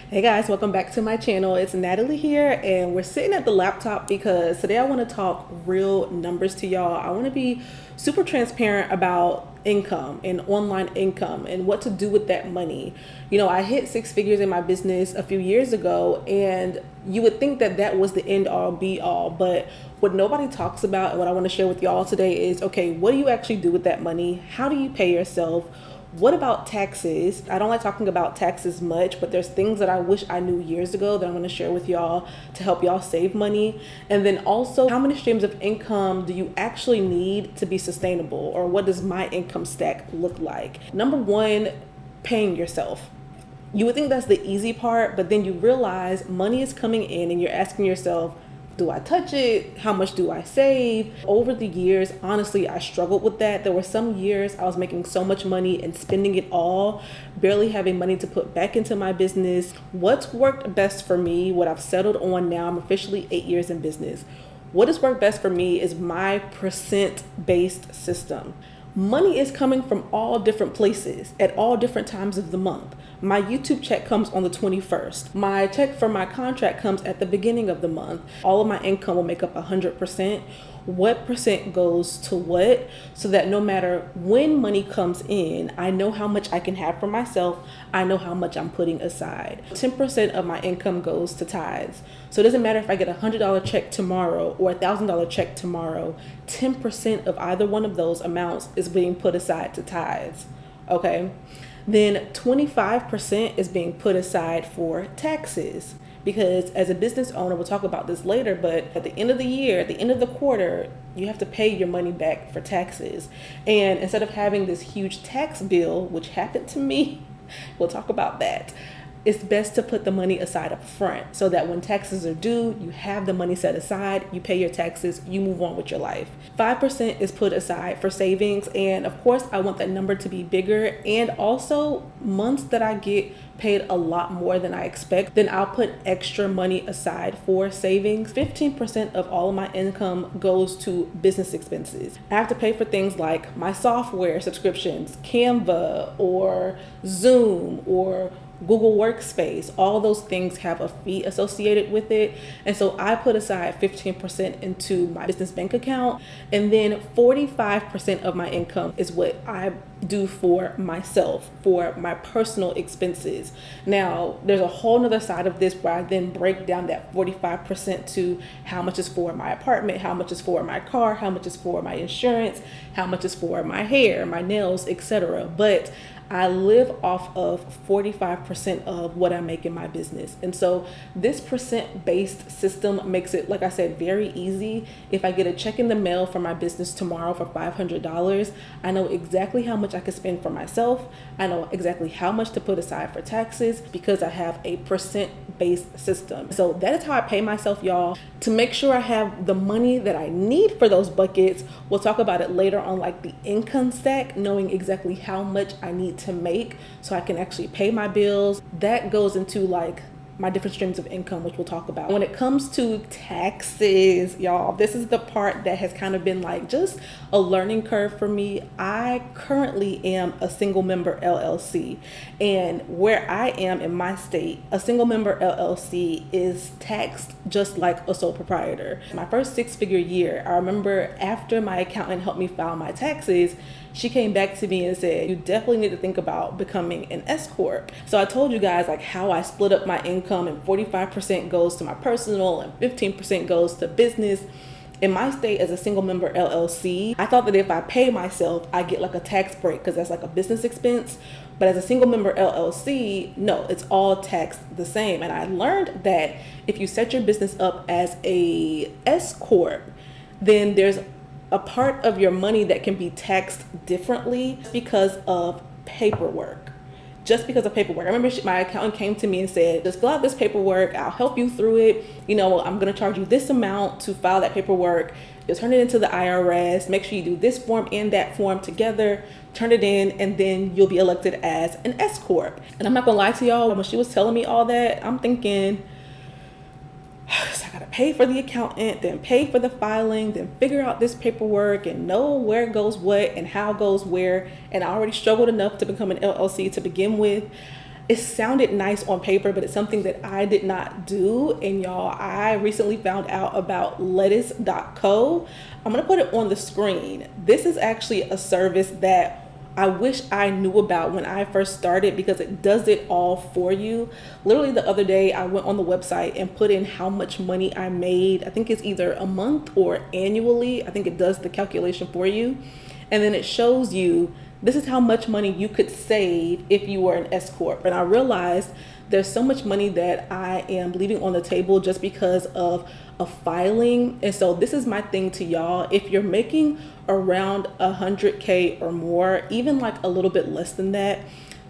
Hey guys, welcome back to my channel. It's Natalie here, and we're sitting at the laptop because today I want to talk real numbers to y'all. I want to be super transparent about income and online income and what to do with that money. You know, I hit six figures in my business a few years ago, and you would think that that was the end all be all, but what nobody talks about and what I want to share with y'all today is, okay, what do you actually do with that money? How do you pay yourself? What about taxes? I don't like talking about taxes much, but there's things that I wish I knew years ago that I'm going to share with y'all to help y'all save money. And then also, how many streams of income do you actually need to be sustainable? Or what does my income stack look like? Number one, paying yourself. You would think that's the easy part, but then you realize money is coming in and you're asking yourself, do I touch it? How much do I save? Over the years, honestly, I struggled with that. There were some years I was making so much money and spending it all, barely having money to put back into my business. What's worked best for me, what I've settled on now, I'm officially 8 years in business. What has worked best for me is my percent-based system. Money is coming from all different places at all different times of the month. My YouTube check comes on the 21st. My check for my contract comes at the beginning of the month. All of my income will make up 100%. What percent goes to what, so that no matter when money comes in, I know how much I can have for myself. I know how much I'm putting aside. 10% of my income goes to tithes. So it doesn't matter if I get a $100 check tomorrow or a $1,000 check tomorrow, 10% of either one of those amounts is being put aside to tithes. Okay. Then 25% is being put aside for taxes. Because as a business owner, we'll talk about this later, but at the end of the year, at the end of the quarter, you have to pay your money back for taxes. And instead of having this huge tax bill, which happened to me, we'll talk about that. It's best to put the money aside up front so that when taxes are due, you have the money set aside, you pay your taxes, you move on with your life. 5% is put aside for savings. And of course, I want that number to be bigger. And also months that I get paid a lot more than I expect, then I'll put extra money aside for savings. 15% of all of my income goes to business expenses. I have to pay for things like my software subscriptions, Canva or Zoom or Google Workspace. All those things have a fee associated with it. And so I put aside 15% into my business bank account. And then 45% of my income is what I do for myself, for my personal expenses. Now, there's a whole nother side of this where I then break down that 45% to how much is for my apartment, how much is for my car, how much is for my insurance, how much is for my hair, my nails, etc. But I live off of 45% of what I make in my business. And so this percent-based system makes it, like I said, very easy. If I get a check in the mail from my business tomorrow for $500, I know exactly how much I can spend for myself. I know exactly how much to put aside for taxes because I have a percent-based system. So that is how I pay myself, y'all. To make sure I have the money that I need for those buckets, we'll talk about it later on, like the income stack, knowing exactly how much I need to make so I can actually pay my bills. That goes into like my different streams of income, which we'll talk about. When it comes to taxes, y'all, this is the part that has kind of been like just a learning curve for me. I currently am a single member LLC, and where I am in my state, a single member LLC is taxed just like a sole proprietor. My first six-figure year, I remember after my accountant helped me file my taxes, she came back to me and said, you definitely need to think about becoming an S Corp. So I told you guys like how I split up my income, and 45% goes to my personal and 15% goes to business. In my state as a single member LLC, I thought that if I pay myself, I get like a tax break because that's like a business expense. But as a single member LLC, no, it's all taxed the same. And I learned that if you set your business up as a S Corp, then there's a part of your money that can be taxed differently because of paperwork. Just because of paperwork. I remember my accountant came to me and said, just fill out this paperwork. I'll help you through it. You know, I'm going to charge you this amount to file that paperwork. You'll turn it into the IRS. Make sure you do this form and that form together. Turn it in, and then you'll be elected as an S Corp. And I'm not going to lie to y'all. When she was telling me all that, I'm thinking, so I gotta pay for the accountant, then pay for the filing, then figure out this paperwork and know where goes what and how goes where. And I already struggled enough to become an LLC to begin with. It sounded nice on paper, but it's something that I did not do. And y'all, I recently found out about lettuce.co. I'm gonna put it on the screen. This is actually a service that I wish I knew about when I first started, because it does it all for you. Literally the other day, I went on the website and put in how much money I made. I think it's either a month or annually. I think it does the calculation for you. And then it shows you, this is how much money you could save if you were an S Corp. And I realized there's so much money that I am leaving on the table just because of filing. And so this is my thing to y'all. If you're making around 100K or more, even like a little bit less than that,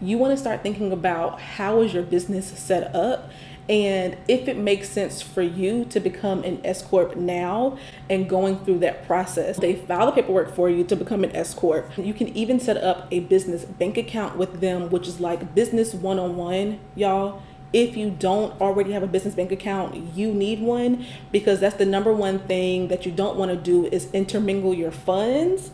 you want to start thinking about how is your business set up, and if it makes sense for you to become an S Corp now and going through that process. They file the paperwork for you to become an S Corp. You can even set up a business bank account with them, which is like business 101, y'all. If you don't already have a business bank account, you need one, because that's the number one thing that you don't want to do is intermingle your funds.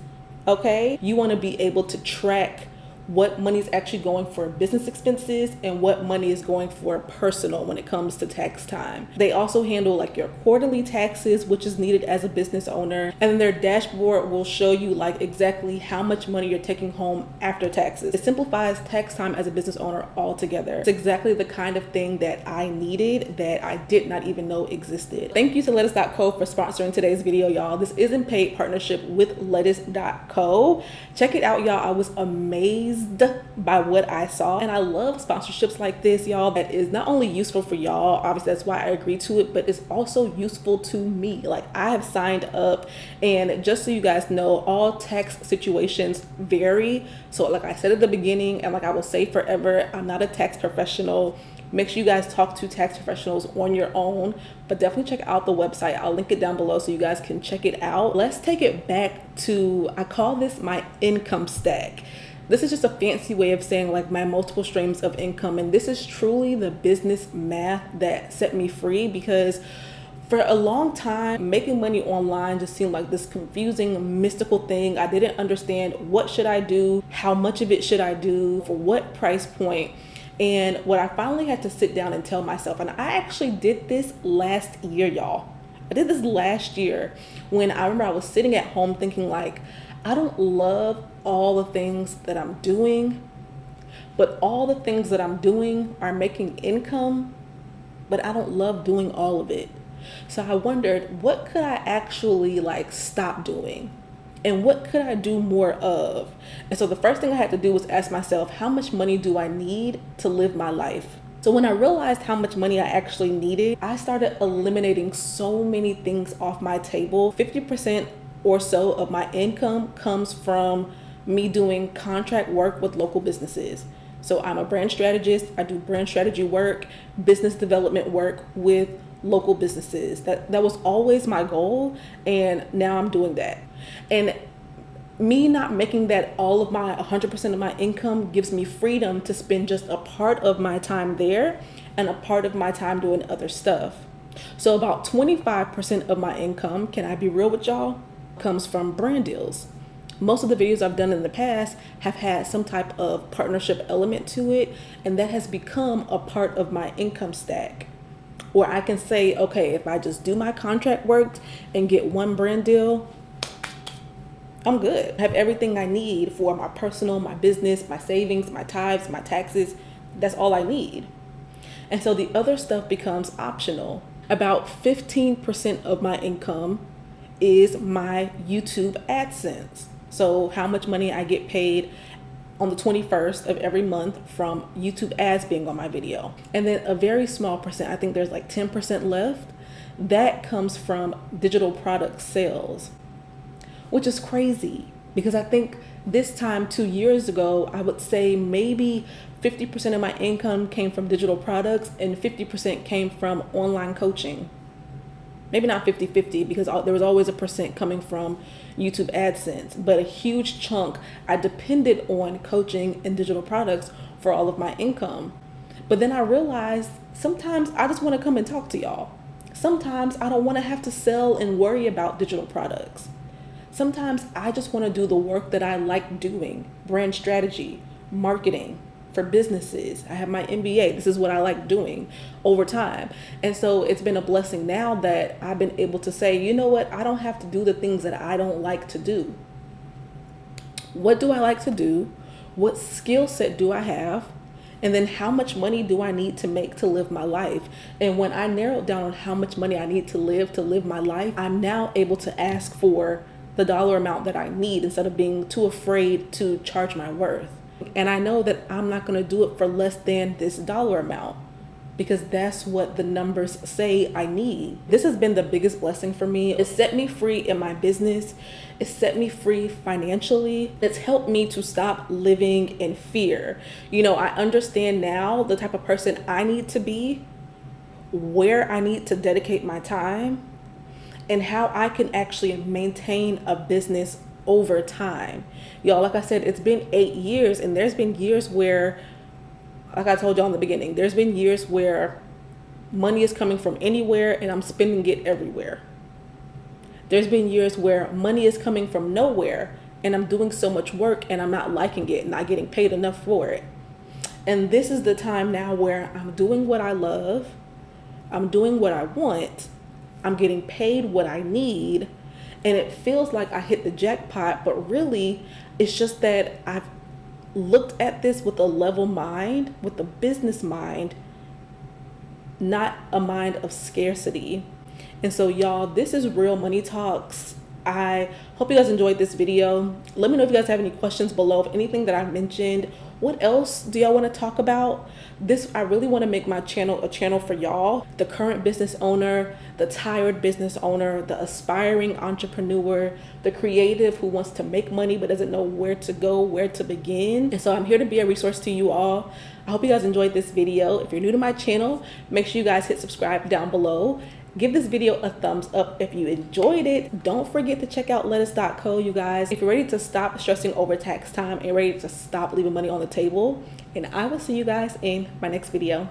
Okay, you want to be able to track what money is actually going for business expenses and what money is going for personal when it comes to tax time. They also handle like your quarterly taxes, which is needed as a business owner. And then their dashboard will show you like exactly how much money you're taking home after taxes. It simplifies tax time as a business owner altogether. It's exactly the kind of thing that I needed that I did not even know existed. Thank you to lettuce.co for sponsoring today's video, y'all. This is in paid partnership with lettuce.co. Check it out, y'all. I was amazed by what I saw, and I love sponsorships like this, y'all. That is not only useful for y'all, obviously that's why I agreed to it, but it's also useful to me. Like, I have signed up, and just so you guys know, all tax situations vary. So like I said at the beginning, and like I will say forever, I'm not a tax professional. Make sure you guys talk to tax professionals on your own, but definitely check out the website. I'll link it down below so you guys can check it out. Let's take it back to, I call this my income stack. This is just a fancy way of saying like my multiple streams of income. And this is truly the business math that set me free, because for a long time, making money online just seemed like this confusing, mystical thing. I didn't understand what should I do, how much of it should I do, for what price point. And what I finally had to sit down and tell myself, and I actually did this last year, y'all. I did this last year when I remember I was sitting at home thinking like, I don't love all the things that I'm doing, but all the things that I'm doing are making income, but I don't love doing all of it. So I wondered, what could I actually like stop doing? And what could I do more of? And so the first thing I had to do was ask myself, how much money do I need to live my life? So when I realized how much money I actually needed, I started eliminating so many things off my table. 50% or so of my income comes from me doing contract work with local businesses. So I'm a brand strategist. I do brand strategy work, business development work with local businesses. That was always my goal, and now I'm doing that. And me not making that all of my 100% of my income gives me freedom to spend just a part of my time there and a part of my time doing other stuff. So about 25% of my income, can I be real with y'all, comes from brand deals. Most of the videos I've done in the past have had some type of partnership element to it, and that has become a part of my income stack, where I can say, okay, if I just do my contract work and get one brand deal, I'm good. I have everything I need for my personal, my business, my savings, my tithes, my taxes. That's all I need. And so the other stuff becomes optional. About 15% of my income is my YouTube AdSense. So how much money I get paid on the 21st of every month from YouTube ads being on my video. And then a very small percent, I think there's like 10% left, that comes from digital product sales, which is crazy, because I think this time 2 years ago, I would say maybe 50% of my income came from digital products and 50% came from online coaching. Maybe not 50-50, because there was always a percent coming from YouTube AdSense, but a huge chunk I depended on coaching and digital products for all of my income. But then I realized sometimes I just want to come and talk to y'all. Sometimes I don't want to have to sell and worry about digital products. Sometimes I just want to do the work that I like doing, brand strategy, marketing. for businesses. I have my MBA. This is what I like doing over time. And so it's been a blessing now that I've been able to say, you know what? I don't have to do the things that I don't like to do. What do I like to do? What skill set do I have? And then how much money do I need to make to live my life? And when I narrowed down on how much money I need to live my life, I'm now able to ask for the dollar amount that I need instead of being too afraid to charge my worth. And I know that I'm not going to do it for less than this dollar amount because that's what the numbers say I need. This has been the biggest blessing for me. It set me free in my business. It set me free financially. It's helped me to stop living in fear. You know, I understand now the type of person I need to be, where I need to dedicate my time, and how I can actually maintain a business over time. Y'all, like I said, it's been 8 years, and there's been years where, like I told y'all in the beginning, there's been years where money is coming from anywhere and I'm spending it everywhere. There's been years where money is coming from nowhere and I'm doing so much work and I'm not liking it, not getting paid enough for it. And this is the time now where I'm doing what I love, I'm doing what I want, I'm getting paid what I need, and it feels like I hit the jackpot, but really it's just that I've looked at this with a level mind, with a business mind, not a mind of scarcity. And so y'all, this is Real Money Talks. I hope you guys enjoyed this video. Let me know if you guys have any questions below of anything that I mentioned. What else do y'all want to talk about? I really want to make my channel a channel for y'all, the current business owner, the tired business owner, the aspiring entrepreneur, the creative who wants to make money but doesn't know where to go, where to begin. And so I'm here to be a resource to you all. I hope you guys enjoyed this video. If you're new to my channel, make sure you guys hit subscribe down below. Give this video a thumbs up if you enjoyed it. Don't forget to check out lettuce.co, you guys, if you're ready to stop stressing over tax time and ready to stop leaving money on the table. And I will see you guys in my next video.